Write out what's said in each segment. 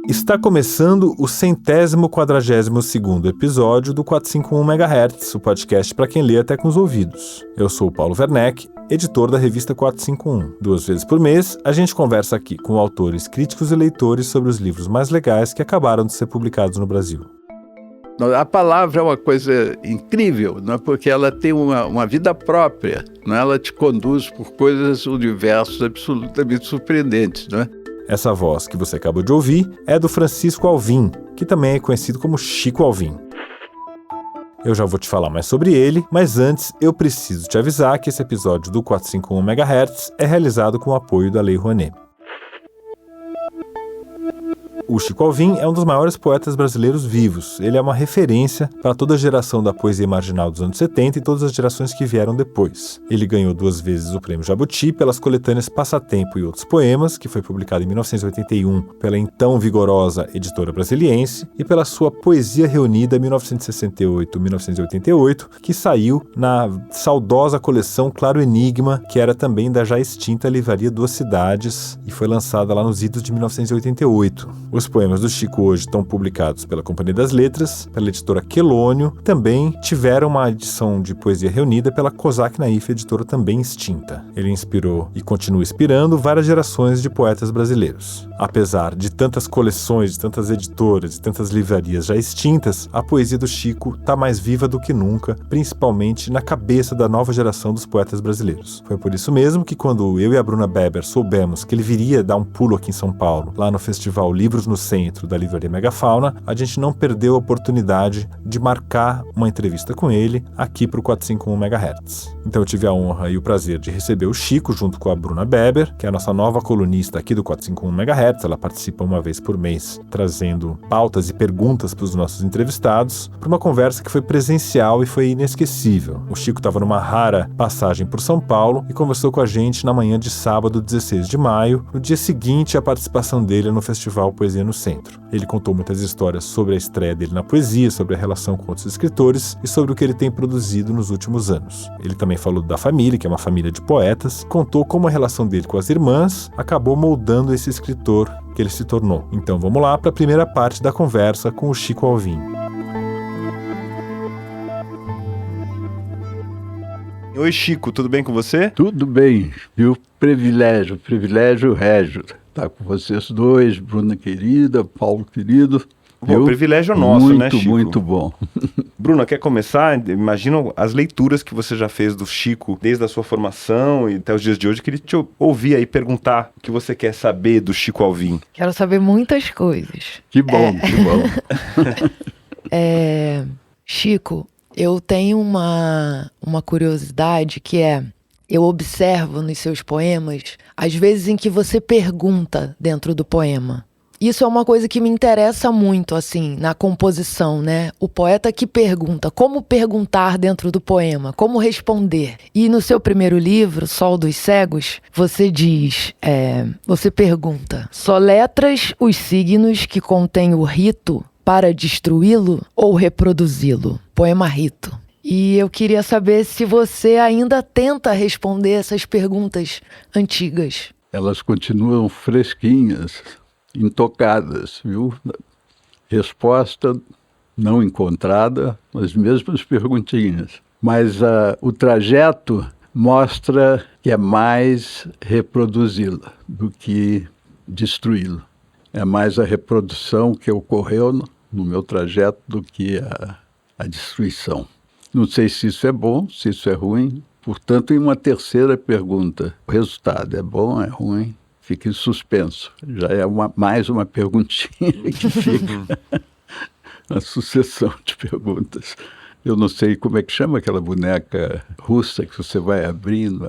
Está começando o 142º episódio do 451 MHz, o podcast para quem lê até com os ouvidos. Eu sou o Paulo Werneck, editor da revista 451. 2 vezes por mês, a gente conversa aqui com autores, críticos e leitores sobre os livros mais legais que acabaram de ser publicados no Brasil. A palavra é uma coisa incrível, não é? Porque ela tem uma vida própria, não é? Ela te conduz por coisas, universos absolutamente surpreendentes, não é? Essa voz que você acabou de ouvir é do Francisco Alvim, que também é conhecido como Chico Alvim. Eu já vou te falar mais sobre ele, mas antes eu preciso te avisar que esse episódio do 451 MHz é realizado com o apoio da Lei Rouanet. O Chico Alvim é um dos maiores poetas brasileiros vivos. Ele é uma referência para toda a geração da poesia marginal dos anos 70 e todas as gerações que vieram depois. Ele ganhou 2 vezes o Prêmio Jabuti pelas coletâneas Passatempo e Outros Poemas, que foi publicado em 1981 pela então vigorosa Editora Brasiliense, e pela sua Poesia Reunida 1968-1988, que saiu na saudosa coleção Claro Enigma, que era também da já extinta Livraria Duas Cidades, e foi lançada lá nos idos de 1988. Os poemas do Chico hoje estão publicados pela Companhia das Letras, pela editora Quelônio, também tiveram uma edição de poesia reunida pela Cosac Naif, editora também extinta. Ele inspirou e continua inspirando várias gerações de poetas brasileiros. Apesar de tantas coleções, de tantas editoras, de tantas livrarias já extintas, a poesia do Chico está mais viva do que nunca, principalmente na cabeça da nova geração dos poetas brasileiros. Foi por isso mesmo que quando eu e a Bruna Beber soubemos que ele viria dar um pulo aqui em São Paulo, lá no festival Livros no Centro da Livraria Megafauna, a gente não perdeu a oportunidade de marcar uma entrevista com ele aqui para o 451 MHz. Então eu tive a honra e o prazer de receber o Chico junto com a Bruna Beber, que é a nossa nova colunista aqui do 451 MHz. Ela participa uma vez por mês, trazendo pautas e perguntas para os nossos entrevistados, para uma conversa que foi presencial e foi inesquecível. O Chico estava numa rara passagem por São Paulo e conversou com a gente na manhã de sábado, 16 de maio, no dia seguinte à participação dele no Festival Poesia no Centro. Ele contou muitas histórias sobre a estreia dele na poesia, sobre a relação com outros escritores e sobre o que ele tem produzido nos últimos anos. Ele também falou da família, que é uma família de poetas, contou como a relação dele com as irmãs acabou moldando esse escritor que ele se tornou. Então vamos lá para a primeira parte da conversa com o Chico Alvim. Oi Chico, tudo bem com você? Tudo bem, viu? Privilégio régio. Tá com vocês dois, Bruna querida, Paulo querido. O privilégio é nosso, né, Chico? Muito bom. Bruna, quer começar? Imagino as leituras que você já fez do Chico desde a sua formação e até os dias de hoje. Queria te ouvir aí, perguntar o que você quer saber do Chico Alvim. Quero saber muitas coisas. Que bom. Chico, eu tenho uma curiosidade que é... Eu observo nos seus poemas as vezes em que você pergunta dentro do poema. Isso é uma coisa que me interessa muito, assim, na composição, né? O poeta que pergunta, como perguntar dentro do poema, como responder. E no seu primeiro livro, Sol dos Cegos, você diz, você pergunta: soletras os signos que contêm o rito para destruí-lo ou reproduzi-lo? Poema Rito. E eu queria saber se você ainda tenta responder essas perguntas antigas. Elas continuam fresquinhas, intocadas, viu? Resposta não encontrada, as mesmas perguntinhas. Mas o trajeto mostra que é mais reproduzi-la do que destruí-la. É mais a reprodução que ocorreu no meu trajeto do que a destruição. Não sei se isso é bom, se isso é ruim. Portanto, em uma terceira pergunta, o resultado é bom, é ruim? Fica em suspenso. Já é mais uma perguntinha que fica a sucessão de perguntas. Eu não sei como é que chama aquela boneca russa que você vai abrindo.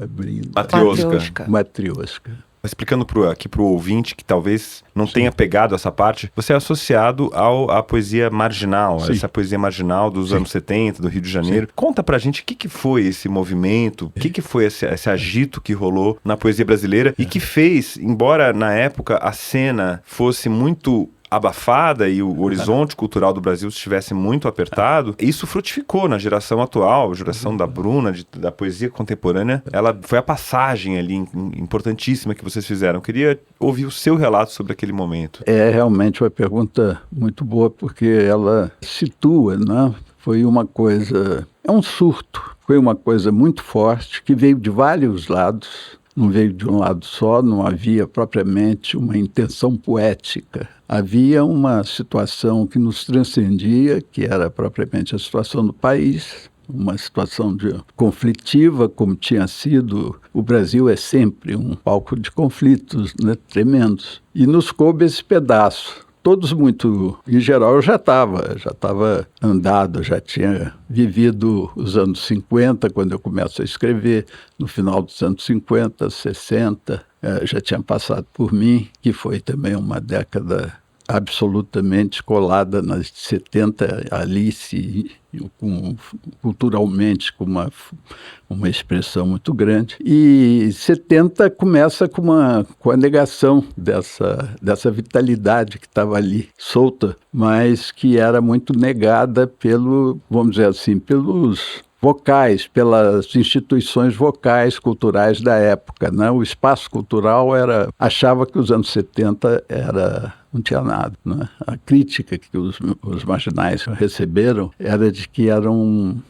Matrioska. Explicando aqui para o ouvinte que talvez não tenha pegado essa parte, você é associado à poesia marginal, essa poesia marginal dos anos 70, do Rio de Janeiro. Sim. Conta pra gente o que foi esse movimento, o que foi esse agito que rolou na poesia brasileira e que fez, embora na época a cena fosse muito abafada e o horizonte cultural do Brasil estivesse muito apertado, isso frutificou na geração atual, a geração da Bruna, da poesia contemporânea. Ela foi a passagem ali importantíssima que vocês fizeram. Eu queria ouvir o seu relato sobre aquele momento. É realmente uma pergunta muito boa, porque ela situa, né? Foi uma coisa, é um surto, foi uma coisa muito forte que veio de vários lados. Não veio de um lado só, não havia propriamente uma intenção poética. Havia uma situação que nos transcendia, que era propriamente a situação do país, uma situação conflitiva, como tinha sido. O Brasil é sempre um palco de conflitos, né, tremendos. E nos coube esse pedaço. Todos muito... Em geral, eu já estava andado, já tinha vivido os anos 50, quando eu começo a escrever, no final dos anos 50, 60, já tinha passado por mim, que foi também uma década absolutamente colada nas 70, Alice, culturalmente com uma expressão muito grande. E 70 começa com a negação dessa vitalidade que estava ali, solta, mas que era muito negada vamos dizer assim, pelos vocais, pelas instituições vocais culturais da época, né? O espaço cultural achava que os anos 70 não tinha nada, né? A crítica que os marginais receberam era de que era um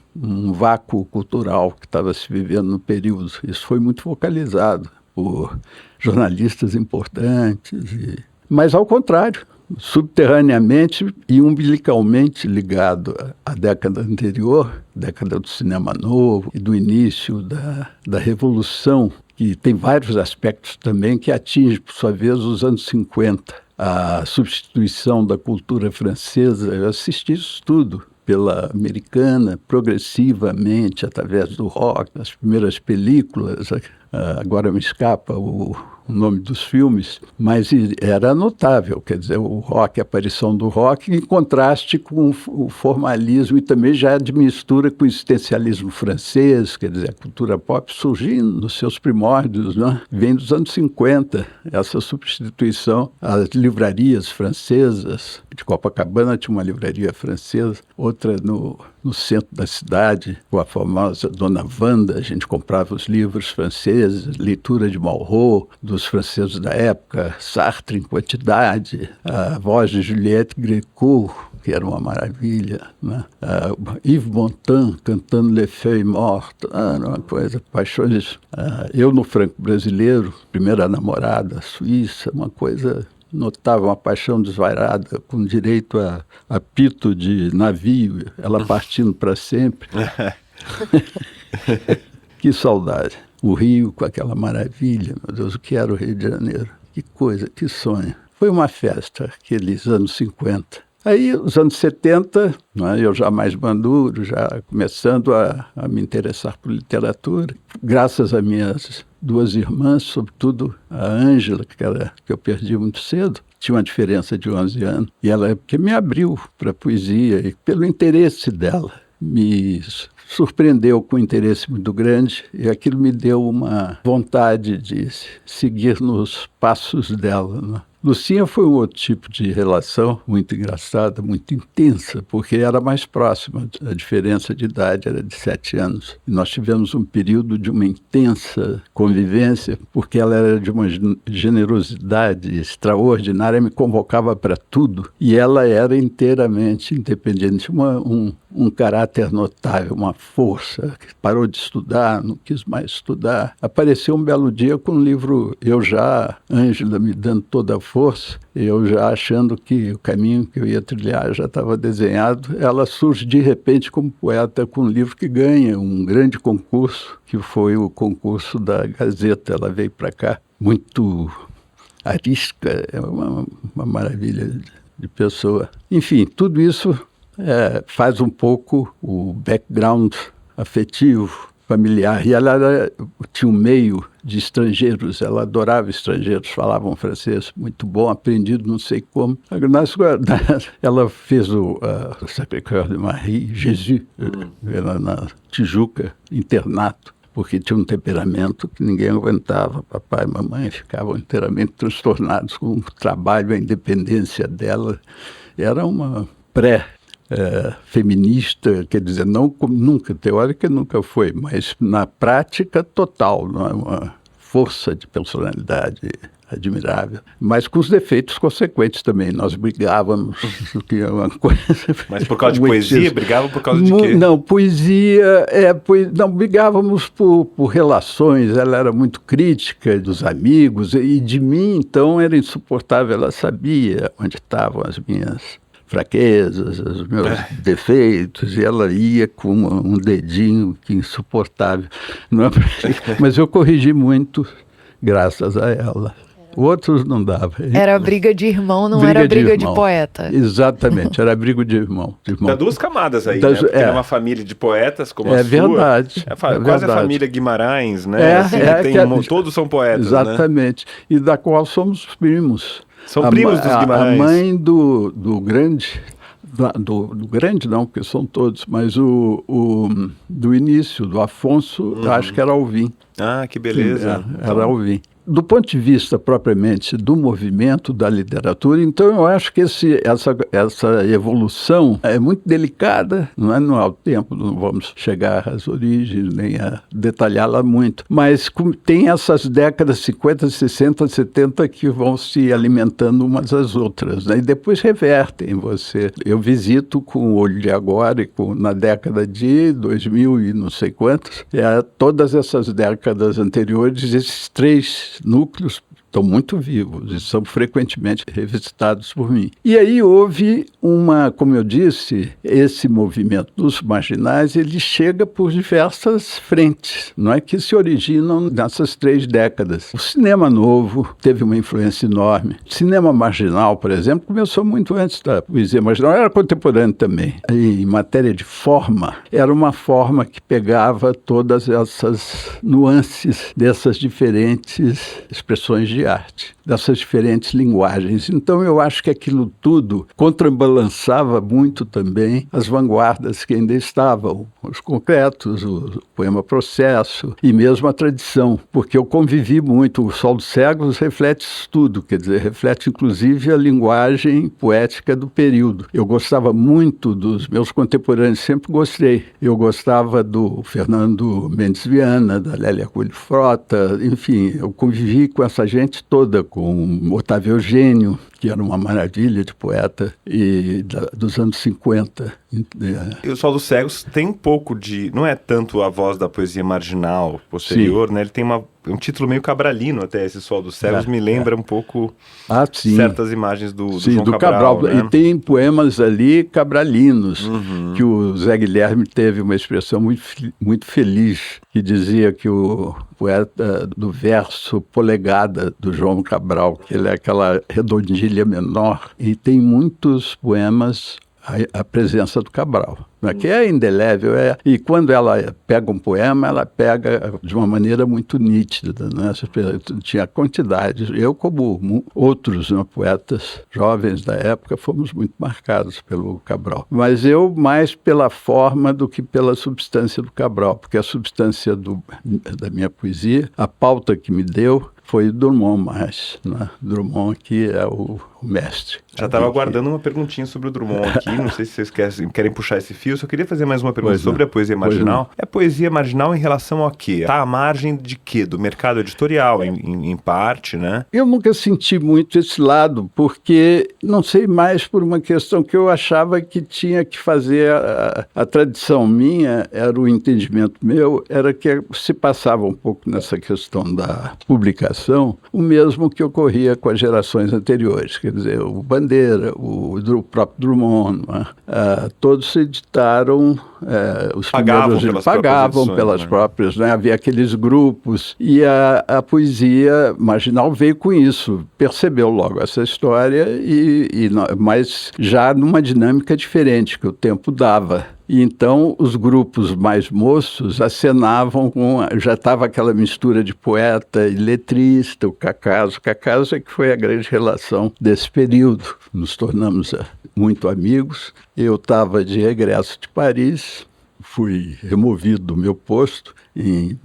vácuo cultural que estava se vivendo no período. Isso foi muito focalizado por jornalistas importantes, mas ao contrário, subterraneamente e umbilicalmente ligado à década anterior, década do cinema novo e do início da Revolução, que tem vários aspectos também que atinge, por sua vez, os anos 50. A substituição da cultura francesa, eu assisti isso tudo pela americana, progressivamente, através do rock, as primeiras películas, agora me escapa o nome dos filmes, mas era notável, quer dizer, o rock, a aparição do rock, em contraste com o formalismo e também já de mistura com o existencialismo francês, quer dizer, a cultura pop surgindo nos seus primórdios, né? Vem dos anos 50, essa substituição às livrarias francesas. De Copacabana tinha uma livraria francesa, outra no centro da cidade, com a famosa Dona Wanda, a gente comprava os livros franceses, leitura de Malraux, dos franceses da época, Sartre em quantidade, a voz de Juliette Gréco, que era uma maravilha, né? Yves Montand cantando Les Feuilles Mortes, era uma coisa, paixões. Eu no franco-brasileiro, primeira namorada suíça, uma coisa notável, uma paixão desvairada, com direito a apito de navio, ela partindo para sempre. Que saudade. O Rio com aquela maravilha, meu Deus, o que era o Rio de Janeiro? Que coisa, que sonho. Foi uma festa, aqueles anos 50. Aí, os anos 70, né, eu já mais maduro, já começando a me interessar por literatura, graças a minhas duas irmãs, sobretudo a Ângela, que eu perdi muito cedo, tinha uma diferença de 11 anos, e ela que me abriu para a poesia, e pelo interesse dela, me surpreendeu com um interesse muito grande, e aquilo me deu uma vontade de seguir nos passos dela, né? Lucinha foi um outro tipo de relação, muito engraçada, muito intensa, porque era mais próxima, a diferença de idade era de 7 anos. E nós tivemos um período de uma intensa convivência, porque ela era de uma generosidade extraordinária, me convocava para tudo, e ela era inteiramente independente, um caráter notável, uma força, parou de estudar, não quis mais estudar. Apareceu um belo dia com um livro, Ângela me dando toda a força, eu já achando que o caminho que eu ia trilhar já estava desenhado. Ela surge de repente como poeta com um livro que ganha um grande concurso, que foi o concurso da Gazeta. Ela veio para cá, muito arisca, é uma maravilha de pessoa. Enfim, tudo isso faz um pouco o background afetivo, familiar. E ela tinha um meio de estrangeiros, ela adorava estrangeiros, falavam francês muito bom, aprendido não sei como. Ela fez o Sacré-Cœur de Marie, Jesus, na Tijuca, internato. porque tinha um temperamento que ninguém aguentava. Papai e mamãe ficavam inteiramente transtornados com o trabalho, a independência dela. Era uma feminista, quer dizer, não nunca, teórica nunca foi, mas na prática total, não é? Uma força de personalidade admirável, mas com os defeitos consequentes também. Nós brigávamos, que é uma coisa... Mas por causa de poesia? Brigavam por causa de quê? Não, poesia... não, brigávamos por relações. Ela era muito crítica dos amigos e de mim, então, era insuportável. Ela sabia onde estavam as minhas fraquezas, os meus defeitos, e ela ia com um dedinho que insuportável. Não é? Mas eu corrigi muito graças a ela. Outros não dava. Era briga de irmão, não era briga de poeta. Exatamente, era briga de irmão. Dá duas camadas aí, né? Porque é uma família de poetas como a sua. Verdade. Quase a família Guimarães, né? Todos são poetas, exatamente. Né? E da qual somos primos. São primos dos Guimarães. A mãe do grande... Do grande não, porque são todos, mas do início, do Afonso, acho que era Alvim. Ah, que beleza. Era Alvim. Do ponto de vista propriamente do movimento da literatura, então eu acho que essa evolução é muito delicada, não é o tempo, não vamos chegar às origens, nem a detalhá-la muito, mas tem essas décadas 50, 60, 70 que vão se alimentando umas às outras, né? E depois revertem você. Eu visito com o olho de agora e na década de 2000 e não sei quantos, todas essas décadas anteriores, esses três núcleos estão muito vivos e são frequentemente revisitados por mim. E aí houve como eu disse, esse movimento dos marginais, ele chega por diversas frentes, não é que se originam nessas 3 décadas. O cinema novo teve uma influência enorme. O cinema marginal, por exemplo, começou muito antes da poesia marginal, era contemporâneo também. E, em matéria de forma, era uma forma que pegava todas essas nuances dessas diferentes expressões de arte, dessas diferentes linguagens. Então, eu acho que aquilo tudo contrabalançava muito também as vanguardas que ainda estavam, os concretos, o poema processo e mesmo a tradição, porque eu convivi muito. O Sol dos Cegos reflete isso tudo, quer dizer, reflete inclusive a linguagem poética do período. Eu gostava muito dos meus contemporâneos, sempre gostei. Eu gostava do Fernando Mendes Viana, da Lélia Coelho Frota, enfim, eu convivi com essa gente toda, com Otávio Eugênio, que era uma maravilha de poeta, e dos anos 50. E o Sol dos Cegos tem um pouco de... Não é tanto a voz da poesia marginal posterior, sim, né? Ele tem um título meio cabralino até, esse Sol dos Cegos. Me lembra um pouco certas imagens do João Cabral. Né? E tem poemas ali cabralinos, que o Zé Guilherme teve uma expressão muito feliz, que dizia que o poeta do verso polegada do João Cabral, que ele é aquela redondilha menor, e tem muitos poemas a presença do Cabral, né, que é indelével. E quando ela pega um poema, ela pega de uma maneira muito nítida, né? Tinha quantidade. Eu, como outros, né, poetas jovens da época, fomos muito marcados pelo Cabral. Mas eu mais pela forma do que pela substância do Cabral, porque a substância da minha poesia, a pauta que me deu, foi Drummond mais, né? Drummond que é o mestre. Já estava aguardando uma perguntinha sobre o Drummond aqui, não sei se vocês querem puxar esse fio, só queria fazer mais uma pergunta sobre a poesia marginal. É poesia marginal em relação ao quê? Está à margem de quê? Do mercado editorial, em parte, né? Eu nunca senti muito esse lado, porque, não sei, mais por uma questão que eu achava que tinha que fazer, a tradição minha, era o entendimento meu, era que se passava um pouco nessa questão da publicação, o mesmo que ocorria com as gerações anteriores, quer dizer, o Bandeira, o próprio Drummond, né? Todos editaram, os primeiros pagavam pelas próprias, né? Havia aqueles grupos, e a poesia marginal veio com isso, percebeu logo essa história, mas já numa dinâmica diferente que o tempo dava. E então os grupos mais moços acenavam já estava aquela mistura de poeta e letrista, o Cacaso. O Cacaso é que foi a grande relação desse período. Nos tornamos muito amigos. Eu estava de regresso de Paris fui removido do meu posto em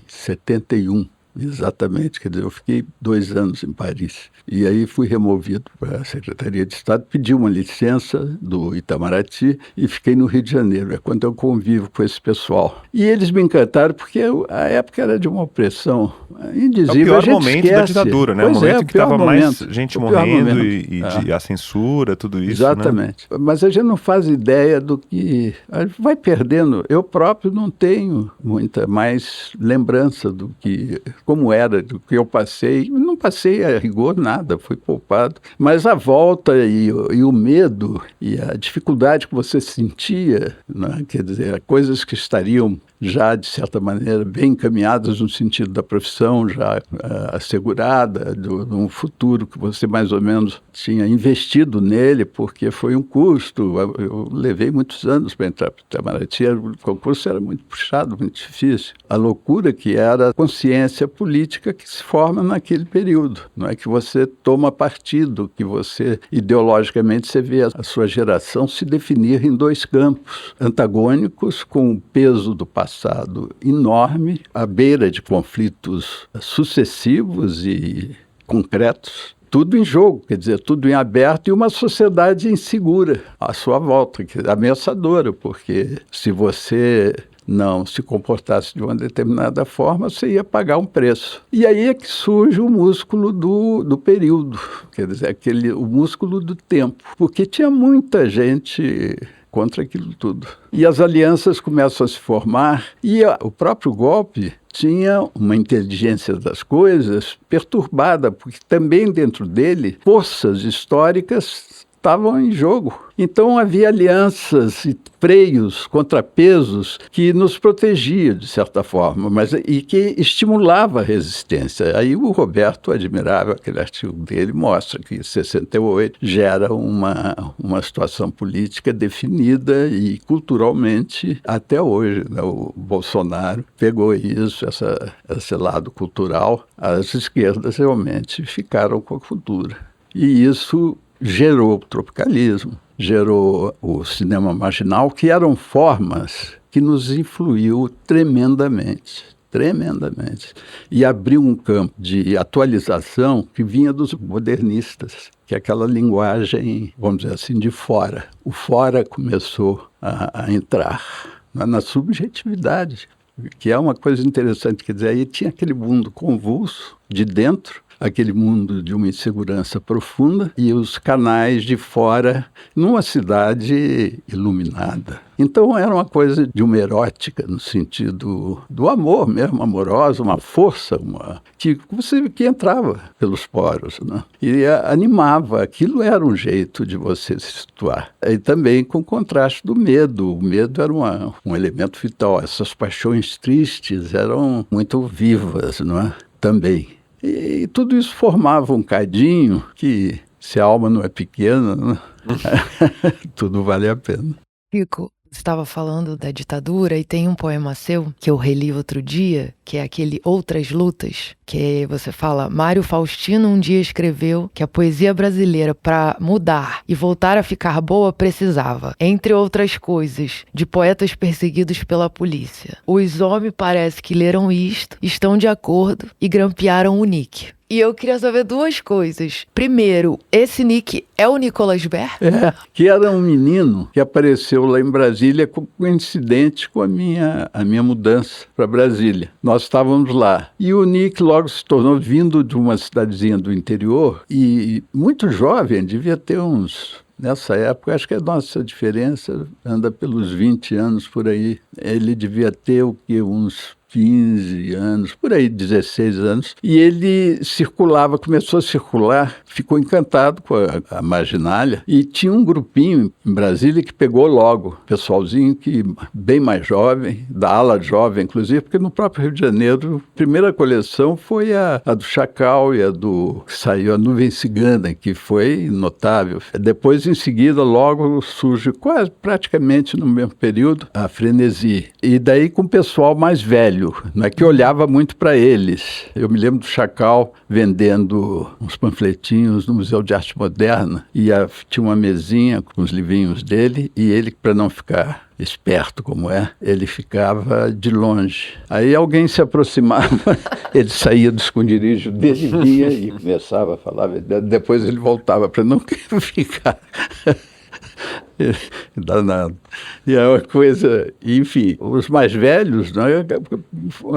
71. Exatamente, quer dizer, eu fiquei 2 anos em Paris. E aí fui removido para a Secretaria de Estado, pedi uma licença do Itamaraty e fiquei no Rio de Janeiro. É quando eu convivo com esse pessoal. E eles me encantaram porque a época era de uma opressão indizível. É o pior momento da ditadura, né? Pois o momento em que estava mais gente morrendo e a censura, tudo isso. Exatamente. Né? Mas a gente não faz ideia do que... Vai perdendo. Eu próprio não tenho muita mais lembrança do que... como era, do que eu passei. Não passei a rigor nada, fui poupado. Mas a volta e o medo e a dificuldade que você sentia, né? Quer dizer, coisas que estariam já, de certa maneira, bem encaminhadas no sentido da profissão, já assegurada, de um futuro que você mais ou menos tinha investido nele, porque foi um custo. Eu levei muitos anos para entrar para o Itamaraty, o concurso era muito puxado, muito difícil. A loucura que era a consciência política que se forma naquele período. Não é que você toma partido, que você, ideologicamente, você vê a sua geração se definir em 2 campos antagônicos, com o peso do passado enorme, à beira de conflitos sucessivos e concretos, tudo em jogo, quer dizer, tudo em aberto, e uma sociedade insegura à sua volta, ameaçadora, porque se você não se comportasse de uma determinada forma, você ia pagar um preço. E aí é que surge o músculo do período, quer dizer, o músculo do tempo, porque tinha muita gente contra aquilo tudo. E as alianças começam a se formar, e o próprio golpe tinha uma inteligência das coisas perturbada, porque também dentro dele forças históricas estavam em jogo. Então havia alianças e freios, contrapesos que nos protegia de certa forma, e que estimulava a resistência. Aí o Roberto, admirável, aquele artigo dele, mostra que 68 gera uma situação política definida e culturalmente até hoje, né? O Bolsonaro pegou isso, esse lado cultural, as esquerdas realmente ficaram com a cultura. E isso gerou o tropicalismo, gerou o cinema marginal, que eram formas que nos influiu tremendamente, e abriu um campo de atualização que vinha dos modernistas, que é aquela linguagem, vamos dizer assim, de fora. O fora começou a entrar na subjetividade, que é uma coisa interessante, quer dizer, aí tinha aquele mundo convulso de dentro, aquele mundo de uma insegurança profunda, e os canais de fora numa cidade iluminada. Então era uma coisa de uma erótica, no sentido do amor mesmo, amorosa, uma força que entrava pelos poros, né? E animava. Aquilo era um jeito de você se situar. E também com o contraste do medo. O medo era um elemento vital. Essas paixões tristes eram muito vivas, não é? Também. E tudo isso formava um cadinho que, se a alma não é pequena, né? Tudo vale a pena. Chico, você estava falando da ditadura e tem um poema seu que eu reli outro dia, que é aquele Outras Lutas, que você fala: Mário Faustino um dia escreveu que a poesia brasileira, para mudar e voltar a ficar boa, precisava, entre outras coisas, de poetas perseguidos pela polícia. Os homens parece que leram isto, estão de acordo e grampearam o Nick. E eu queria saber 2 coisas. Primeiro, esse Nick é o Nicolas Ber? Que era um menino que apareceu lá em Brasília coincidente com a minha mudança para Brasília. Nós estávamos lá. E o Nick logo se tornou, vindo de uma cidadezinha do interior, e muito jovem, devia ter uns... Nessa época, acho que a nossa diferença anda pelos 20 anos por aí. Ele devia ter uns 15 anos, por aí, 16 anos. E ele começou a circular, ficou encantado com a marginalia. E tinha um grupinho em Brasília que pegou logo, pessoalzinho bem mais jovem, da ala jovem, inclusive, porque no próprio Rio de Janeiro, a primeira coleção foi a do Chacal e que saiu a Nuvem Cigana, que foi notável. Depois, em seguida, logo surge, praticamente no mesmo período, a Frenesi. E daí com o pessoal mais velho, velho, né, que olhava muito para eles. Eu me lembro do Chacal vendendo uns panfletinhos no Museu de Arte Moderna, e tinha uma mesinha com os livrinhos dele, e ele, para não ficar esperto como ele ficava de longe. Aí alguém se aproximava, ele saía do esconderijo dele, vinha e começava a falar, depois ele voltava para não ficar danado. E é uma coisa, enfim, os mais velhos, nós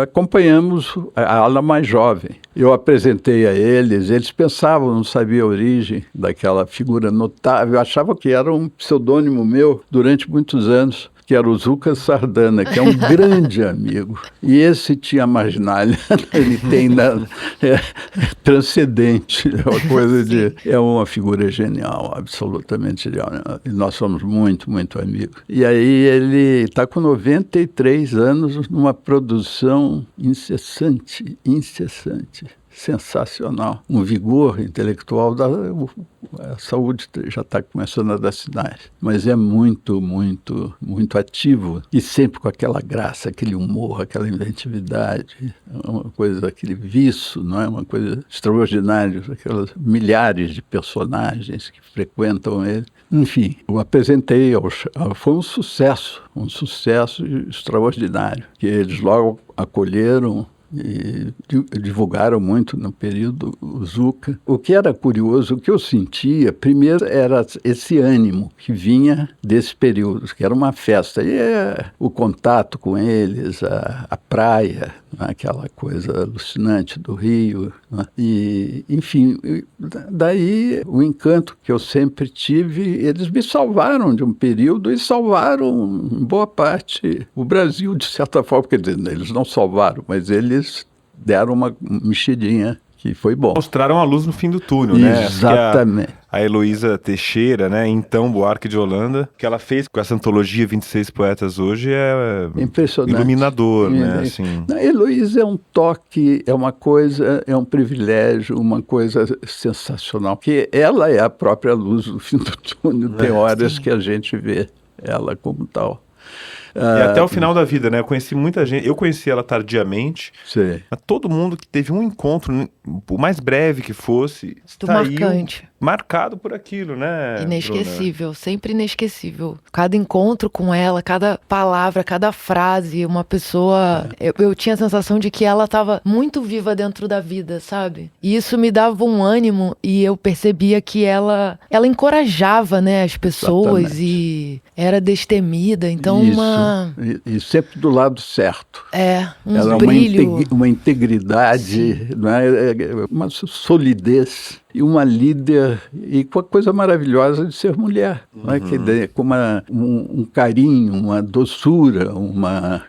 acompanhamos a ala mais jovem. Eu apresentei a eles pensavam, não sabiam a origem daquela figura notável, eu achava que era um pseudônimo meu durante muitos anos, que era o Zuca Sardana, que é um grande amigo. E esse tinha marginalia, ele tem transcendente, é uma coisa de... É uma figura genial, absolutamente genial. E nós somos muito, muito amigos. E aí ele está com 93 anos numa produção incessante, sensacional. Um vigor intelectual, a saúde já está começando a dar sinais, mas é muito, muito, muito ativo e sempre com aquela graça, aquele humor, aquela inventividade, uma coisa, aquele viço, não é? Uma coisa extraordinária, aquelas milhares de personagens que frequentam ele. Enfim, eu apresentei, foi um sucesso extraordinário, que eles logo acolheram e divulgaram muito no período o Zuca. O que era curioso, o que eu sentia, primeiro era esse ânimo que vinha desse período, que era uma festa. E o contato com eles, a praia, aquela coisa alucinante do Rio. Né? E, enfim, daí o encanto que eu sempre tive, eles me salvaram de um período e salvaram, em boa parte, o Brasil, de certa forma. Quer dizer, eles não salvaram, mas eles deram uma mexidinha que foi bom. Mostraram a luz no fim do túnel, né? Exatamente. A Heloísa Teixeira, né, então Buarque de Holanda, que ela fez com essa antologia 26 Poetas hoje é impressionante, iluminador, né? Assim. A Heloísa é um toque, é uma coisa, é um privilégio, uma coisa sensacional, que ela é a própria luz do fim do túnel, tem horas que a gente vê ela como tal. E até o final da vida, né? Eu conheci muita gente, eu conheci ela tardiamente, mas todo mundo que teve um encontro, por mais breve que fosse, saiu marcado por aquilo, né? Inesquecível, Bruna? Sempre inesquecível. Cada encontro com ela, cada palavra, cada frase, uma pessoa... Eu tinha a sensação de que ela estava muito viva dentro da vida, sabe? E isso me dava um ânimo e eu percebia que ela encorajava, né, as pessoas. Exatamente. E era destemida, então E sempre do lado certo. Um brilho. Uma integridade, né? Uma solidez. E uma líder, e com a coisa maravilhosa de ser mulher, né? Com um carinho, uma doçura,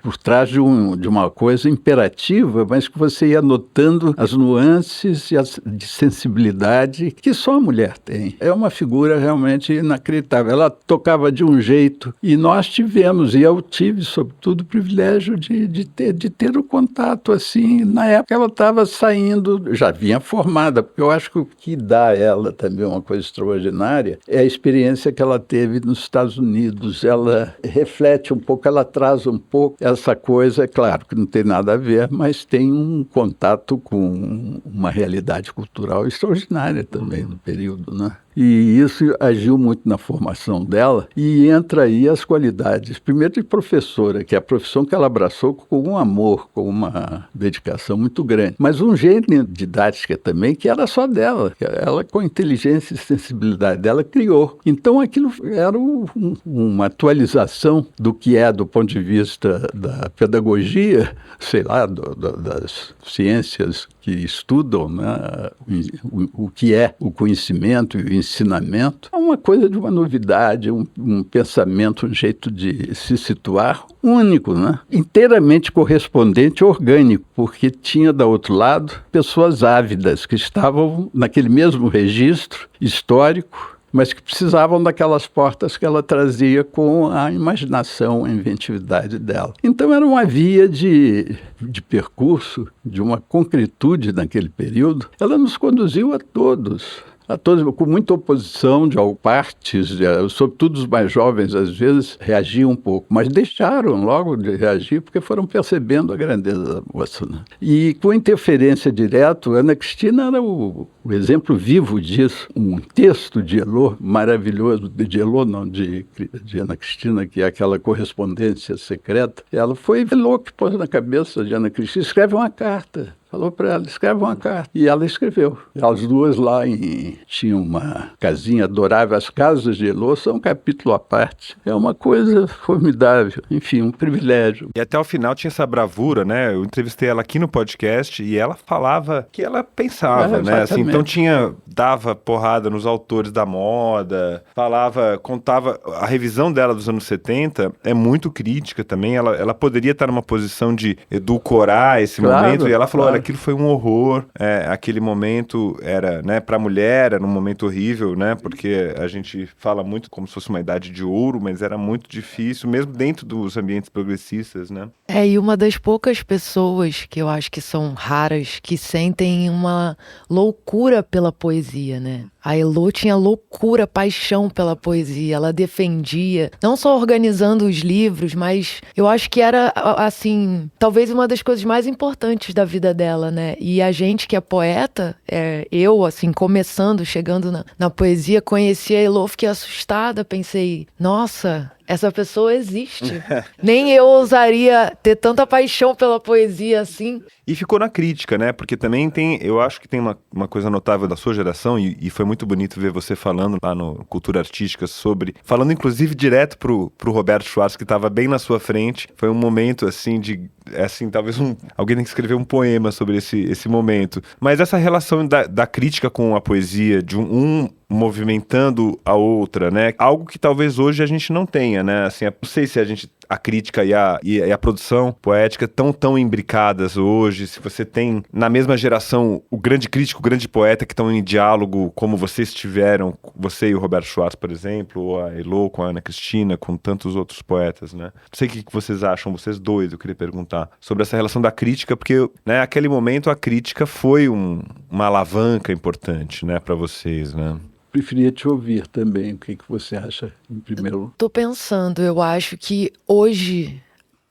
por trás de uma coisa imperativa, mas que você ia notando as nuances de sensibilidade que só a mulher tem. É uma figura realmente inacreditável. Ela tocava de um jeito, e nós tivemos, e eu tive, sobretudo, o privilégio de ter o contato assim. Na época ela estava saindo, já vinha formada, porque eu acho que o que dá a ela também uma coisa extraordinária é a experiência que ela teve nos Estados Unidos. Ela reflete um pouco, ela traz um pouco essa coisa, é claro que não tem nada a ver, mas tem um contato com uma realidade cultural extraordinária também no período, né? E isso agiu muito na formação dela, e entra aí as qualidades, primeiro de professora, que é a profissão que ela abraçou com um amor, com uma dedicação muito grande, mas um gênio didática também, que era só dela, ela com a inteligência e sensibilidade dela criou. Então aquilo era uma atualização do que é do ponto de vista da pedagogia, sei lá, das ciências que estudam, né, o que é o conhecimento e o ensinamento. É uma coisa de uma novidade, um pensamento, um jeito de se situar único, né? Inteiramente correspondente, orgânico, porque tinha, do outro lado, pessoas ávidas que estavam naquele mesmo registro histórico, mas que precisavam daquelas portas que ela trazia com a imaginação, a inventividade dela. Então era uma via de percurso, de uma concretude naquele período. Ela nos conduziu a todos. a todos, com muita oposição de partes, sobretudo os mais jovens, às vezes, reagiam um pouco, mas deixaram logo de reagir porque foram percebendo a grandeza da moça. Né? E com interferência direta, Ana Cristina era o exemplo vivo disso. Um texto de Elô, maravilhoso, de Elô não, de Ana Cristina, que é aquela correspondência secreta. Ela foi Elô que pôs na cabeça de Ana Cristina, escreve uma carta. Falou para ela, escreve uma carta. E ela escreveu. As duas lá tinham uma casinha adorável. As casas de Elô são um capítulo à parte. É uma coisa formidável. Enfim, um privilégio. E até o final tinha essa bravura, né? Eu entrevistei ela aqui no podcast e ela falava que ela pensava, né? Assim, então dava porrada nos autores da moda, contava. A revisão dela dos anos 70 é muito crítica também. Ela poderia estar numa posição de edulcorar esse momento. E ela falou, olha, aquilo foi um horror, aquele momento era, né, para a mulher, era um momento horrível, né, porque a gente fala muito como se fosse uma idade de ouro, mas era muito difícil, mesmo dentro dos ambientes progressistas, né. E uma das poucas pessoas que eu acho que são raras, que sentem uma loucura pela poesia, né. A Elô tinha loucura, paixão pela poesia, ela defendia, não só organizando os livros, mas eu acho que era, assim, talvez uma das coisas mais importantes da vida dela, né? E a gente que é poeta, eu, assim, começando, chegando na poesia, conheci a Elô, fiquei assustada, pensei, nossa, essa pessoa existe. Nem eu ousaria ter tanta paixão pela poesia assim. E ficou na crítica, né? Porque também eu acho que tem uma coisa notável da sua geração, e foi muito bonito ver você falando lá no Cultura Artística falando inclusive direto pro Roberto Schwartz, que estava bem na sua frente. Foi um momento, assim, talvez alguém tem que escrever um poema sobre esse momento. Mas essa relação da crítica com a poesia, de um movimentando a outra, né? Algo que talvez hoje a gente não tenha, né? Assim, não sei se a crítica e a produção poética tão imbricadas hoje, se você tem na mesma geração o grande crítico, o grande poeta que estão em diálogo como vocês tiveram, você e o Roberto Schwartz, por exemplo, ou a Elô com a Ana Cristina, com tantos outros poetas, né? Não sei o que vocês acham, vocês dois, eu queria perguntar, sobre essa relação da crítica, porque, né, naquele momento a crítica foi uma alavanca importante, né, para vocês, né? Preferia te ouvir também. O que você acha, em primeiro lugar? Estou pensando, eu acho que hoje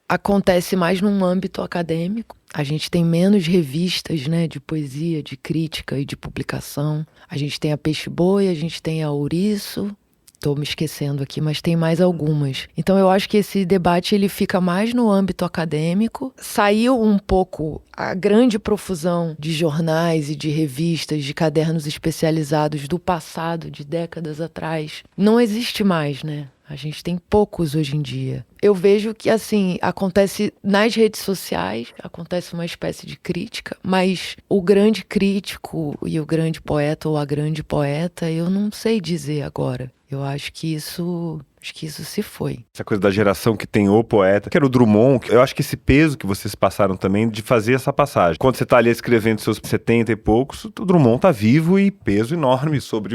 acontece mais num âmbito acadêmico. A gente tem menos revistas, né, de poesia, de crítica e de publicação. A gente tem a Peixe-Boi, a gente tem a Ouriço. Estou me esquecendo aqui, mas tem mais algumas. Então eu acho que esse debate ele fica mais no âmbito acadêmico. Saiu um pouco a grande profusão de jornais e de revistas, de cadernos especializados do passado, de décadas atrás. Não existe mais, né? A gente tem poucos hoje em dia. Eu vejo que, assim, acontece nas redes sociais, acontece uma espécie de crítica, mas o grande crítico e o grande poeta ou a grande poeta, eu não sei dizer agora. Eu acho que isso se foi. Essa coisa da geração que tem o poeta, que era o Drummond, eu acho que esse peso que vocês passaram também de fazer essa passagem. Quando você tá ali escrevendo seus 70 e poucos, o Drummond tá vivo e peso enorme sobre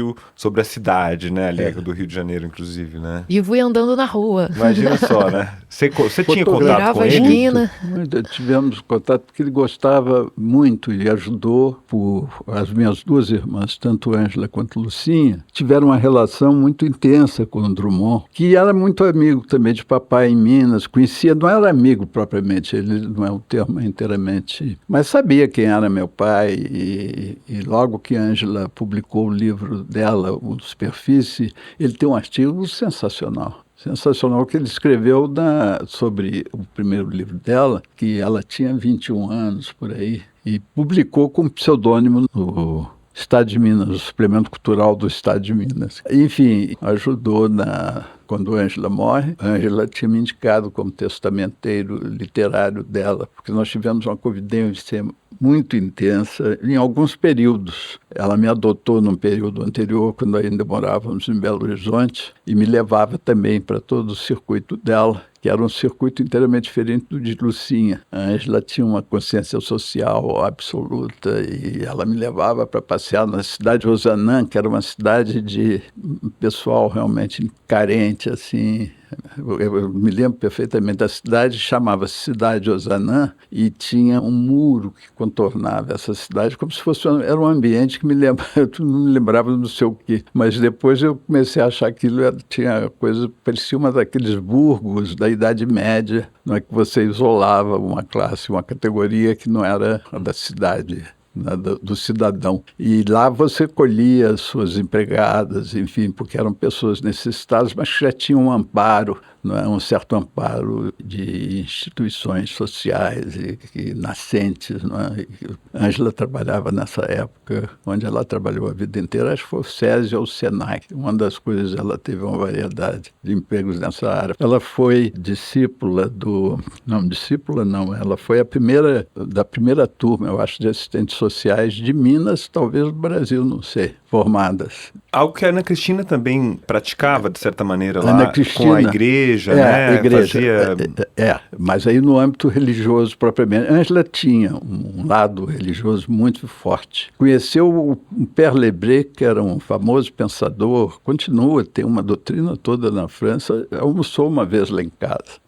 a cidade, né, ali do Rio de Janeiro, inclusive, né? Vivo e andando na rua. Imagina só, né? Você tinha contato com ele? Esquina. Tivemos contato porque ele gostava muito e ajudou as minhas duas irmãs, tanto Ângela quanto Lucinha, tiveram uma relação muito intensa com o Drummond, que era muito amigo também de papai em Minas, conhecia, não era amigo propriamente, ele não é um termo inteiramente, mas sabia quem era meu pai e logo que Ângela publicou o livro dela, o Superfície, ele tem um artigo sensacional que ele escreveu sobre o primeiro livro dela, que ela tinha 21 anos por aí, e publicou com pseudônimo no Estado de Minas, o suplemento cultural do Estado de Minas. Enfim, ajudou quando Ângela morre. Ângela tinha me indicado como testamenteiro literário dela, porque nós tivemos uma convivência muito intensa em alguns períodos. Ela me adotou num período anterior, quando ainda morávamos em Belo Horizonte, e me levava também para todo o circuito dela, que era um circuito inteiramente diferente do de Lucinha. A Ângela tinha uma consciência social absoluta e ela me levava para passear na cidade de Rosanã, que era uma cidade de pessoal realmente carente, assim. Eu me lembro perfeitamente da cidade, chamava-se Cidade Ozanam, e tinha um muro que contornava essa cidade, como se fosse era um ambiente que eu não me lembrava do seu quê, mas depois eu comecei a achar que aquilo tinha coisa, parecia uma daqueles burgos da Idade Média, não é, que você isolava uma classe, uma categoria que não era a da cidade, do cidadão. E lá você colhia as suas empregadas, enfim, porque eram pessoas necessitadas, mas que já tinham um amparo, não é? Um certo amparo de instituições sociais e nascentes. Não é? Ângela trabalhava nessa época, onde ela trabalhou a vida inteira, acho que foi o SESI ou o SENAC. Uma das coisas, ela teve uma variedade de empregos nessa área. Ela foi discípula ela foi da primeira turma, eu acho, de assistentes sociais de Minas, talvez do Brasil, não sei, formadas. Algo que a Ana Cristina também praticava, de certa maneira, lá Ana Cristina, com a igreja, né? A igreja, Fazia... mas aí no âmbito religioso propriamente. Ângela tinha um lado religioso muito forte. Conheceu o Père Lebré, que era um famoso pensador, continua, tem uma doutrina toda na França, almoçou uma vez lá em casa.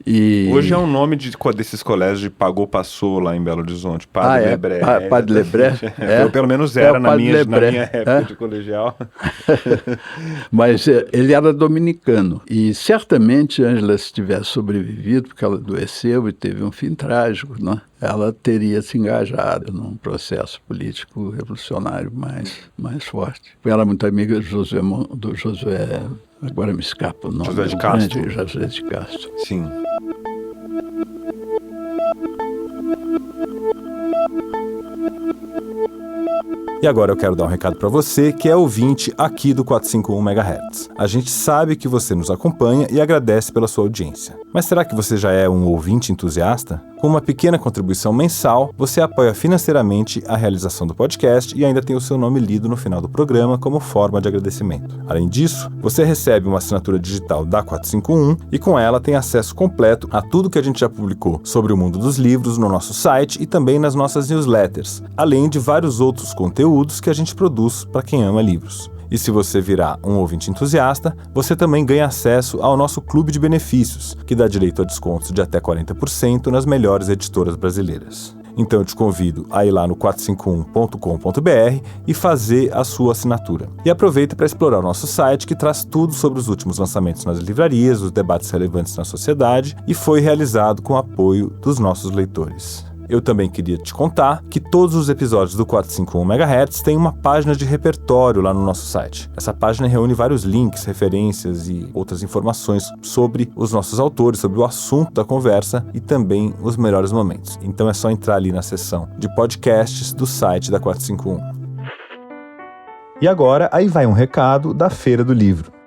Hoje é um nome desses colégios de Pagou Passou lá em Belo Horizonte, Padre Lebré. Padre Lebré? Pelo menos era na minha época de colegial. Mas ele era dominicano e certamente Ângela, se tivesse sobrevivido, porque ela adoeceu e teve um fim trágico, né? Ela teria se engajado num processo político revolucionário mais forte. Ela era muito amiga do Josué, agora me escapa o nome. José de Castro. José de Castro. Sim. E agora eu quero dar um recado para você que é ouvinte aqui do 451 MHz. A gente sabe que você nos acompanha e agradece pela sua audiência. Mas será que você já é um ouvinte entusiasta? Com uma pequena contribuição mensal, você apoia financeiramente a realização do podcast e ainda tem o seu nome lido no final do programa como forma de agradecimento. Além disso, você recebe uma assinatura digital da 451 e com ela tem acesso completo a tudo que a gente já publicou sobre o mundo dos livros no nosso site e também nas nossas newsletters, além de vários outros conteúdos que a gente produz para quem ama livros. E se você virar um ouvinte entusiasta, você também ganha acesso ao nosso clube de benefícios, que dá direito a descontos de até 40% nas melhores editoras brasileiras. Então eu te convido a ir lá no 451.com.br e fazer a sua assinatura. E aproveita para explorar o nosso site, que traz tudo sobre os últimos lançamentos nas livrarias, os debates relevantes na sociedade, e foi realizado com o apoio dos nossos leitores. Eu também queria te contar que todos os episódios do 451 MHz têm uma página de repertório lá no nosso site. Essa página reúne vários links, referências e outras informações sobre os nossos autores, sobre o assunto da conversa e também os melhores momentos. Então é só entrar ali na seção de podcasts do site da 451. E agora, aí vai um recado da Feira do Livro.